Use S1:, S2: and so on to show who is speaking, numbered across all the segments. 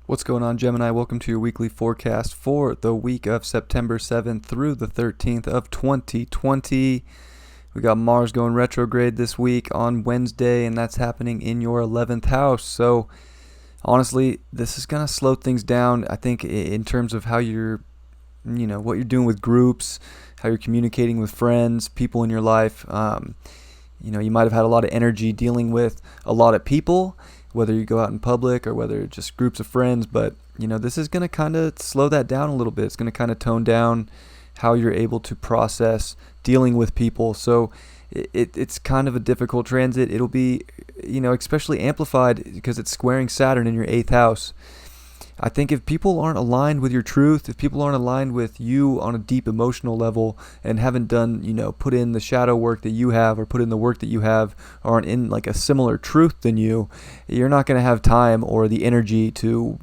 S1: What's going on, Gemini? Welcome to your weekly forecast for the week of September 7th through the 13th of 2020. We got Mars going retrograde this week on Wednesday, and that's happening in your 11th house. So, honestly, this is going to slow things down, I think, in terms of how what you're doing with groups, how you're communicating with friends, people in your life. You might have had a lot of energy dealing with a lot of people, whether you go out in public or whether just groups of friends, but this is going to kind of slow that down a little bit. It's going to kind of tone down how you're able to process dealing with people. So it's kind of a difficult transit. It'll be, especially amplified because it's squaring Saturn in your 8th house. I think if people aren't aligned with your truth, if people aren't aligned with you on a deep emotional level and haven't done, put in the shadow work that you have or put in the work that you have, or aren't in like a similar truth than you, you're not going to have time or the energy to,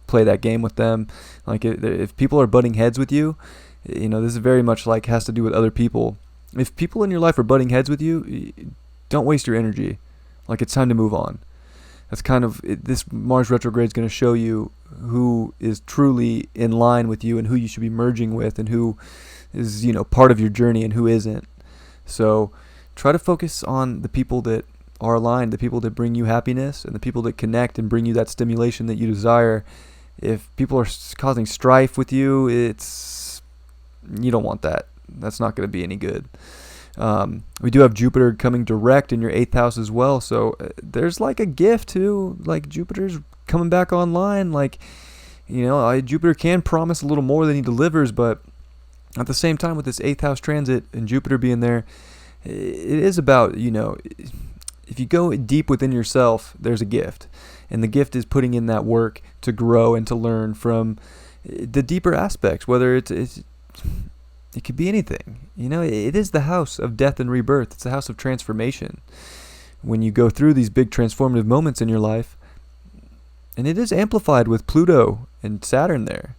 S1: play that game with them. Like if people are butting heads with you, this is very much like has to do with other people. If people in your life are butting heads with you, don't waste your energy. Like it's time to move on. That's kind of this Mars retrograde is going to show you who is truly in line with you and who you should be merging with and who is, part of your journey and who isn't. So try to focus on the people that are aligned, the people that bring you happiness and the people that connect and bring you that stimulation that you desire. If people are causing strife with you, you don't want that. That's not going to be any good. We do have Jupiter coming direct in your 8th house as well, so there's like a gift too. Like Jupiter's coming back online. Like Jupiter can promise a little more than he delivers, but at the same time with this 8th house transit and Jupiter being there, it is about if you go deep within yourself, there's a gift, and the gift is putting in that work to grow and to learn from the deeper aspects, whether it could be anything. It is the house of death and rebirth. It's the house of transformation. When you go through these big transformative moments in your life, and it is amplified with Pluto and Saturn there,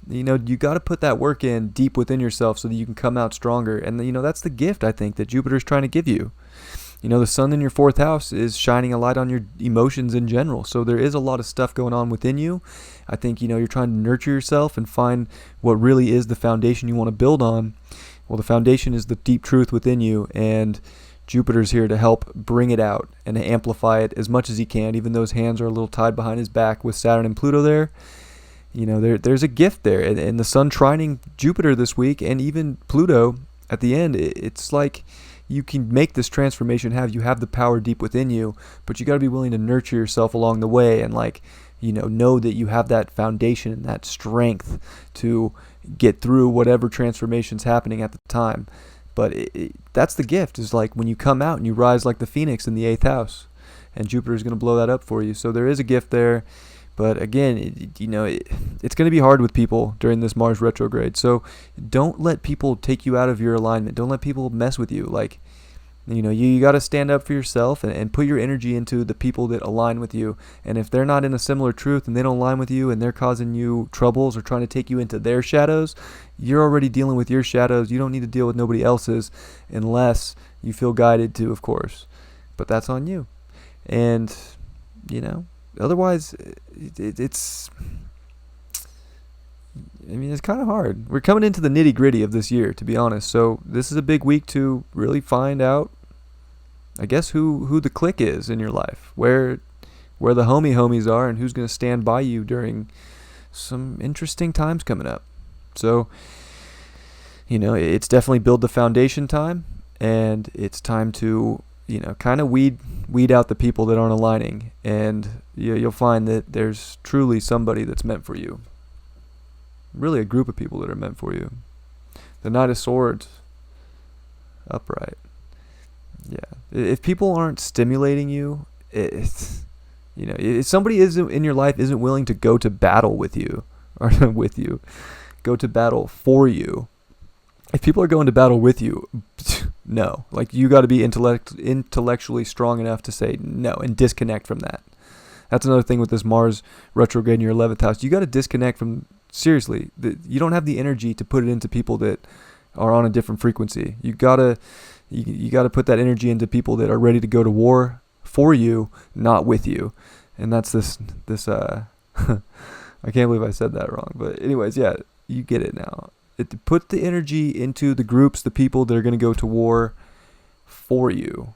S1: you got to put that work in deep within yourself so that you can come out stronger. And, that's the gift, I think, that Jupiter's trying to give you. The sun in your 4th house is shining a light on your emotions in general. So there is a lot of stuff going on within you. I think, you're trying to nurture yourself and find what really is the foundation you want to build on. Well, the foundation is the deep truth within you, and Jupiter's here to help bring it out and amplify it as much as he can, even though his hands are a little tied behind his back with Saturn and Pluto there. There's a gift there. And the sun trining Jupiter this week and even Pluto at the end, it's like you can make this transformation you have the power deep within you, but you got to be willing to nurture yourself along the way and know that you have that foundation and that strength to get through whatever transformation's happening at the time. But that's the gift, is like when you come out and you rise like the phoenix in the 8th house, and Jupiter's going to blow that up for you. So there is a gift there. But again, it's going to be hard with people during this Mars retrograde. So don't let people take you out of your alignment. Don't let people mess with you. You got to stand up for yourself and put your energy into the people that align with you. And if they're not in a similar truth and they don't align with you and they're causing you troubles or trying to take you into their shadows, you're already dealing with your shadows. You don't need to deal with nobody else's unless you feel guided to, of course. But that's on you. And, otherwise, it's kind of hard. We're coming into the nitty gritty of this year, to be honest. So this is a big week to really find out, I guess, who the clique is in your life, where the homies are, and who's going to stand by you during some interesting times coming up. So, it's definitely build the foundation time, and it's time to kind of weed out the people that aren't aligning, and you'll find that there's truly somebody that's meant for you. Really a group of people that are meant for you. The Knight of Swords, upright. Yeah. If people aren't stimulating you, if somebody in your life isn't willing to go to battle with you, or go to battle for you, if people are going to battle with you, no. You got to be intellectually strong enough to say no and disconnect from that. That's another thing with this Mars retrograde in your 11th house. You got to disconnect from, seriously, you don't have the energy to put it into people that are on a different frequency. You got to put that energy into people that are ready to go to war for you, not with you. And that's this I can't believe I said that wrong. But anyways, yeah, you get it now. Put the energy into the groups, the people that are going to go to war for you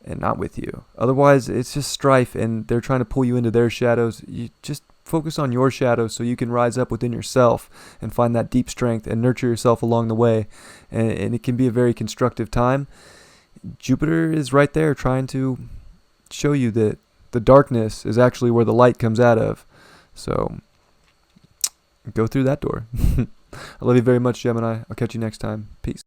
S1: and not with you. Otherwise, it's just strife and they're trying to pull you into their shadows. You just focus on your shadows so you can rise up within yourself and find that deep strength and nurture yourself along the way. And it can be a very constructive time. Jupiter is right there trying to show you that the darkness is actually where the light comes out of. So go through that door. I love you very much, Gemini. I'll catch you next time. Peace.